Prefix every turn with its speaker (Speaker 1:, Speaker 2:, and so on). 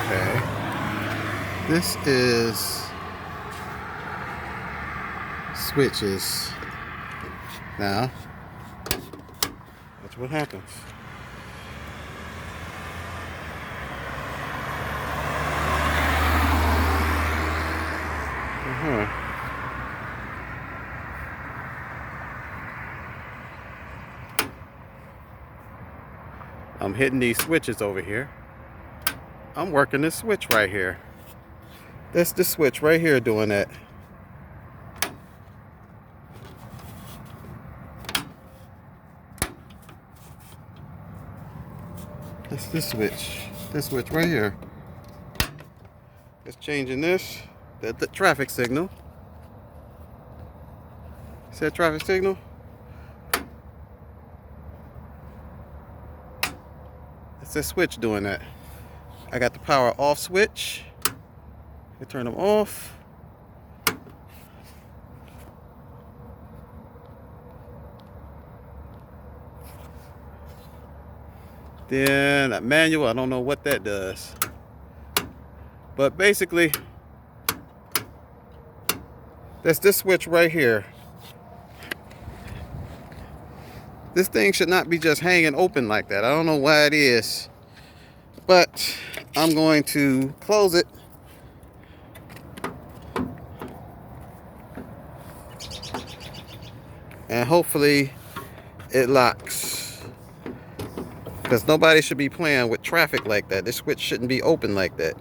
Speaker 1: Okay. This is switches. Now, watch what happens. I'm hitting these switches over here. I'm working this switch right here. That's the switch right here doing that. That's this switch. This switch right here. It's changing this. The traffic signal. See that traffic signal? It's this switch doing that. I got the power off switch. I turn them off. Then that manual, I don't know what that does. But basically, that's this switch right here. This thing should not be just hanging open like that. I don't know why it is. But I'm going to close it. And hopefully it locks. Because nobody should be playing with traffic like that. This switch shouldn't be open like that.